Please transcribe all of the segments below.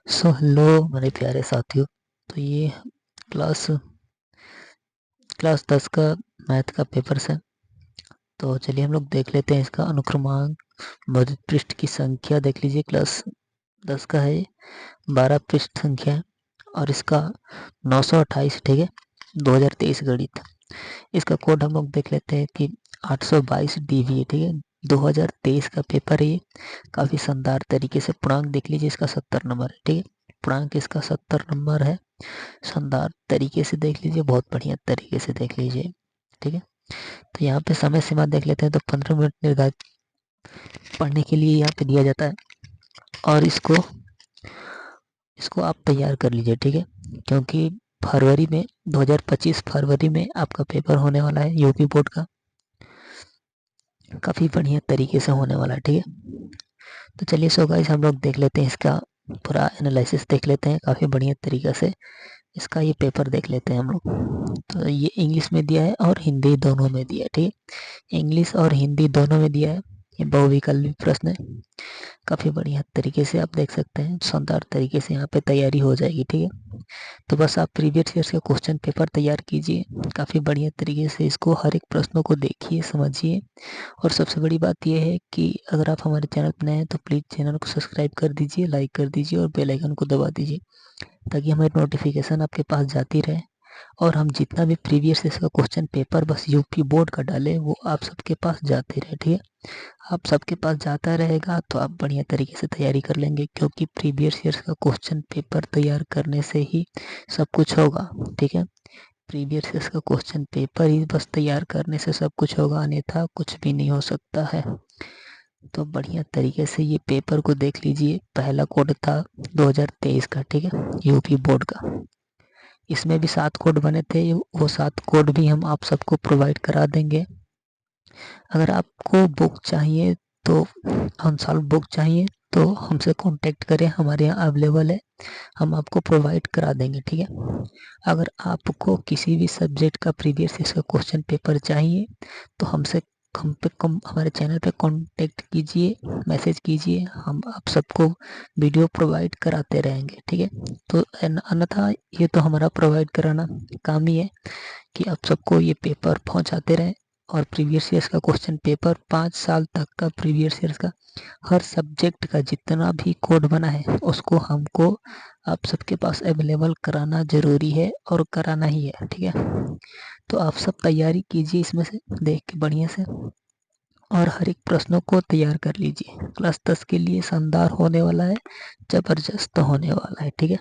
Hello मेरे प्यारे साथियों। तो ये क्लास क्लास 10 का मैथ का पेपर्स है। तो चलिए हम लोग देख लेते हैं इसका अनुक्रमांक, मौजूद पृष्ठ की संख्या देख लीजिए। क्लास 10 का है, 12 पृष्ठ संख्या है और इसका 928, ठीक है, 2023 गणित। इसका कोड हम लोग देख लेते हैं कि 822 DV है, ठीक है। 2023 का पेपर है ये। काफ़ी शानदार तरीके से पूर्णांक देख लीजिए, इसका 70 नंबर है, ठीक है। पूर्णांक इसका 70 नंबर है। शानदार तरीके से देख लीजिए, बहुत बढ़िया तरीके से देख लीजिए, ठीक है। तो यहाँ पे समय सीमा देख लेते हैं। तो 15 मिनट निर्धारित पढ़ने के लिए यहाँ पे दिया जाता है और इसको आप तैयार कर लीजिए, ठीक है। क्योंकि फरवरी में 2025 फरवरी में आपका पेपर होने वाला है यूपी बोर्ड का। काफ़ी बढ़िया तरीके से होने वाला है, ठीक है। तो चलिए सो गाइस हम लोग देख लेते हैं, इसका पूरा एनालिसिस देख लेते हैं काफ़ी बढ़िया तरीके से। इसका ये पेपर देख लेते हैं हम लोग। तो ये इंग्लिश में दिया है और हिंदी दोनों में दिया है, ठीक है। इंग्लिश और हिंदी दोनों में दिया है। ये बहुविकल्पी प्रश्न है। काफ़ी बढ़िया तरीके से आप देख सकते हैं, शानदार तरीके से यहाँ पे तैयारी हो जाएगी, ठीक है। तो बस आप प्रीवियस ईयर के क्वेश्चन पेपर तैयार कीजिए काफ़ी बढ़िया तरीके से। इसको हर एक प्रश्नों को देखिए, समझिए। और सबसे बड़ी बात यह है कि अगर आप हमारे चैनल पर नए हैं तो प्लीज़ चैनल को सब्सक्राइब कर दीजिए, लाइक कर दीजिए और बेल आइकन को दबा दीजिए, ताकि हमारी नोटिफिकेशन आपके पास जाती रहे। और हम जितना भी प्रीवियस इसका क्वेश्चन पेपर बस यूपी बोर्ड का डाले वो आप सबके पास जाते रहे, ठीक है। आप सबके पास जाता रहेगा तो आप बढ़िया तरीके से तैयारी कर लेंगे, क्योंकि प्रीवियस ईयर्स का क्वेश्चन पेपर तैयार करने से ही सब कुछ होगा, ठीक है। प्रीवियस ईयर्स का क्वेश्चन पेपर ही बस तैयार करने से सब कुछ होगा, अन्यथा कुछ भी नहीं हो सकता है। तो बढ़िया तरीके से ये पेपर को देख लीजिए। पहला कोड था 2023 का, ठीक है, यूपी बोर्ड का। इसमें भी 7 कोड बने थे, वो 7 कोड भी हम आप सबको प्रोवाइड करा देंगे। अगर आपको बुक चाहिए तो आंसर बुक चाहिए तो हमसे कांटेक्ट करें, हमारे यहाँ अवेलेबल है, हम आपको प्रोवाइड करा देंगे, ठीक है। अगर आपको किसी भी सब्जेक्ट का प्रीवियस इसका क्वेश्चन पेपर चाहिए तो हमारे चैनल पे कांटेक्ट कीजिए, मैसेज कीजिए, हम आप सबको वीडियो प्रोवाइड कराते रहेंगे, ठीक है। तो अन्यथा ये तो हमारा प्रोवाइड कराना काम ही है कि आप सबको ये पेपर पहुंचाते रहें। और प्रीवियस ईयर्स का क्वेश्चन पेपर 5 साल तक का प्रीवियस ईयर्स का हर सब्जेक्ट का जितना भी कोड बना है उसको हमको आप सबके पास अवेलेबल कराना ज़रूरी है और कराना ही है, ठीक है। तो आप सब तैयारी कीजिए इसमें से देख के बढ़िया से, और हर एक प्रश्नों को तैयार कर लीजिए। क्लास 10 के लिए शानदार होने वाला है, ज़बरदस्त होने वाला है, ठीक है।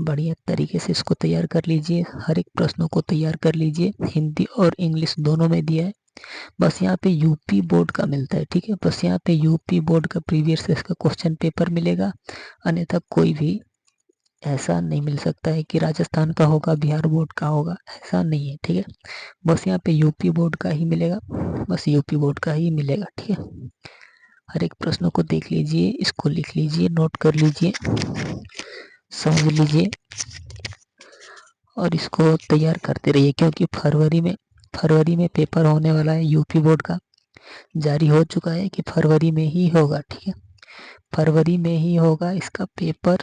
बढ़िया तरीके से इसको तैयार कर लीजिए, हर एक प्रश्नों को तैयार कर लीजिए। हिंदी और इंग्लिश दोनों में दिया है, बस यहाँ पे यूपी बोर्ड का मिलता है, ठीक है। बस यहाँ पे यूपी बोर्ड का प्रीवियस इसका क्वेश्चन पेपर मिलेगा, अन्यथा कोई भी ऐसा नहीं मिल सकता है कि राजस्थान का होगा, बिहार बोर्ड का होगा, ऐसा नहीं है, ठीक है। बस यहाँ पे यूपी बोर्ड का ही मिलेगा, बस यूपी बोर्ड का ही मिलेगा, ठीक है। हर एक प्रश्नों को देख लीजिए, इसको लिख लीजिए, नोट कर लीजिए, समझ लीजिए और इसको तैयार करते रहिए, क्योंकि फरवरी में पेपर होने वाला है यूपी बोर्ड का। जारी हो चुका है कि फरवरी में ही होगा, ठीक है। फरवरी में ही होगा इसका पेपर,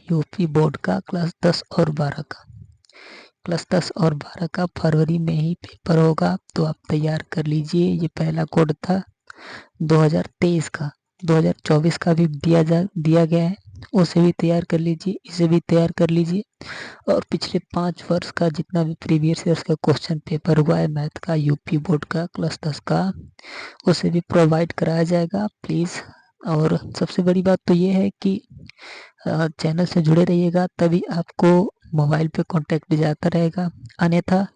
यूपी बोर्ड का क्लास 10 और 12 का। क्लास 10 और 12 का फरवरी में ही पेपर होगा, तो आप तैयार कर लीजिए। ये पहला कोड था 2023 का, 2024 का भी दिया गया है, उसे भी तैयार कर लीजिए, इसे भी तैयार कर लीजिए। और पिछले 5 वर्ष का जितना भी प्रीवियस ईयर्स का क्वेश्चन पेपर हुआ है मैथ का यूपी बोर्ड का क्लास 10 का, उसे भी प्रोवाइड कराया जाएगा, प्लीज़। और सबसे बड़ी बात तो ये है कि चैनल से जुड़े रहिएगा, तभी आपको मोबाइल पे कांटेक्ट जाता रहेगा, अन्यथा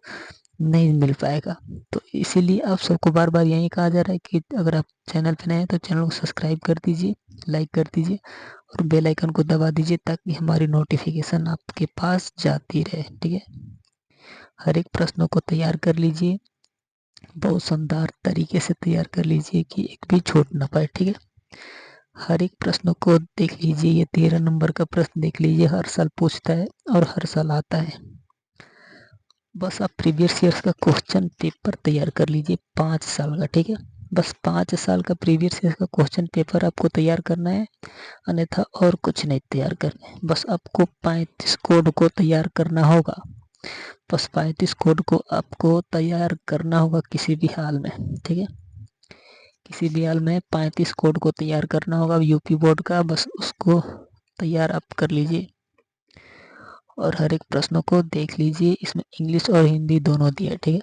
नहीं मिल पाएगा। तो इसीलिए आप सबको बार बार यही कहा जा रहा है कि अगर आप चैनल पे नए हैं तो चैनल को सब्सक्राइब कर दीजिए, लाइक कर दीजिए और बेल आइकन को दबा दीजिए, ताकि हमारी नोटिफिकेशन आपके पास जाती रहे, ठीक है। हर एक प्रश्नों को तैयार कर लीजिए, बहुत शानदार तरीके से तैयार कर लीजिए कि एक भी छूट ना पाए, ठीक है। हर एक प्रश्नों को देख लीजिए, ये 13 नंबर का प्रश्न देख लीजिए, हर साल पूछता है और हर साल आता है। बस आप प्रीवियस ईयर्स का क्वेश्चन पेपर तैयार कर लीजिए 5 साल का, ठीक है। बस 5 साल का प्रीवियस ईयर का क्वेश्चन पेपर आपको तैयार करना है, अन्यथा और कुछ नहीं तैयार करना है। बस आपको 35 कोड को तैयार करना होगा। बस 35 कोड को आपको तैयार करना होगा किसी भी हाल में, ठीक है। किसी भी हाल में 35 कोड को तैयार करना होगा यूपी बोर्ड का, बस उसको तैयार आप कर लीजिए और हर एक प्रश्नों को देख लीजिए। इसमें इंग्लिश और हिंदी दोनों दिया है, ठीक है।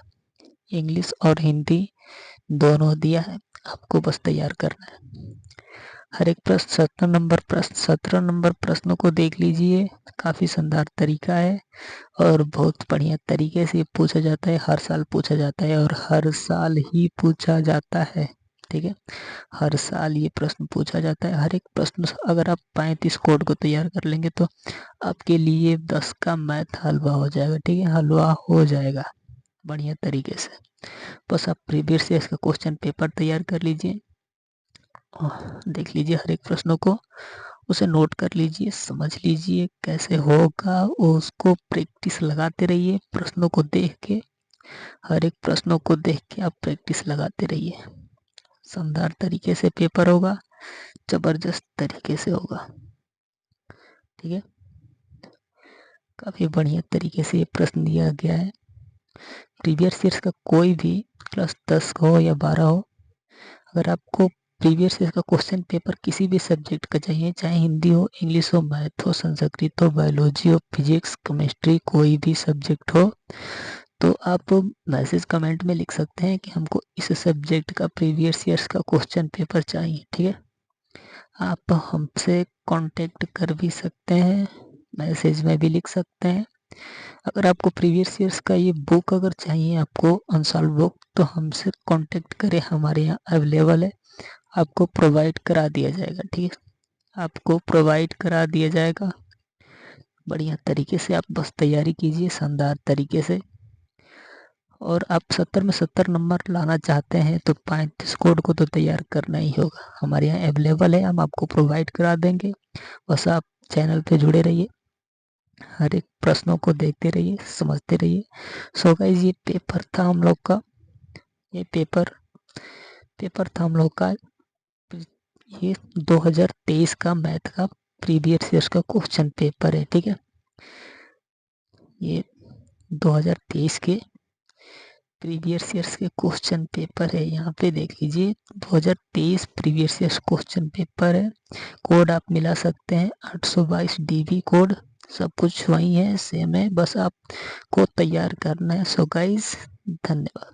इंग्लिश और हिंदी दोनों दिया है, आपको बस तैयार करना है। हर एक प्रश्न 17 नंबर प्रश्नों को देख लीजिए। काफ़ी शानदार तरीका है और बहुत बढ़िया तरीके से पूछा जाता है। हर साल पूछा जाता है और हर साल ही पूछा जाता है, ठीक है। हर साल ये प्रश्न पूछा जाता है। हर एक प्रश्न अगर आप 35 कोड को तैयार कर लेंगे तो आपके लिए 10 का मैथ हलवा हो जाएगा, ठीक है। हलवा हो जाएगा बढ़िया तरीके से। बस आप प्रीवियस ईयर का क्वेश्चन पेपर तैयार कर लीजिए, देख लीजिए हर एक प्रश्नों को, उसे नोट कर लीजिए, समझ लीजिए कैसे होगा, उसको प्रैक्टिस लगाते रहिए। प्रश्नों को देख के, हर एक प्रश्नों को देख के आप प्रैक्टिस लगाते रहिए। शानदार तरीके से पेपर होगा, जबरदस्त तरीके से होगा, ठीक है। काफ़ी बढ़िया तरीके से ये प्रश्न दिया गया है। प्रीवियस ईयर्स का कोई भी क्लास 10 हो या 12 हो, अगर आपको प्रीवियस ईयर का क्वेश्चन पेपर किसी भी सब्जेक्ट का चाहिए, चाहे हिंदी हो, इंग्लिश हो, मैथ हो, संस्कृत हो, बायोलॉजी हो, फिजिक्स, केमिस्ट्री, कोई भी सब्जेक्ट हो, तो आप मैसेज कमेंट में लिख सकते हैं कि हमको इस सब्जेक्ट का प्रीवियस ईयर्स का क्वेश्चन पेपर चाहिए, ठीक है। आप हमसे कांटेक्ट कर भी सकते हैं, मैसेज में भी लिख सकते हैं। अगर आपको प्रीवियस ईयर्स का ये बुक अगर चाहिए आपको अनसॉल्व बुक, तो हमसे कांटेक्ट करें, हमारे यहाँ अवेलेबल है, आपको प्रोवाइड करा दिया जाएगा, ठीक है। आपको प्रोवाइड करा दिया जाएगा। बढ़िया तरीके से आप बस तैयारी कीजिए शानदार तरीके से। और आप 70 में 70 नंबर लाना चाहते हैं तो 35 कोड को तो तैयार करना ही होगा। हमारे यहाँ अवेलेबल है, हम आपको प्रोवाइड करा देंगे। बस आप चैनल पे जुड़े रहिए, हर एक प्रश्नों को देखते रहिए, समझते रहिए। सो गाइस, ये पेपर था हम लोग का, ये पेपर था हम लोग का, ये 2023 का मैथ का प्रीवियस ईयर का क्वेश्चन पेपर है, ठीक है। ये 2023 के प्रीवियस ईयर्स के क्वेश्चन पेपर है, यहाँ पे देख लीजिए 2023 प्रीवियस ईयर्स क्वेश्चन पेपर है। कोड आप मिला सकते हैं 822 DB कोड, सब कुछ वही है, सेम है, बस आपको तैयार करना है। सो गाइस, धन्यवाद।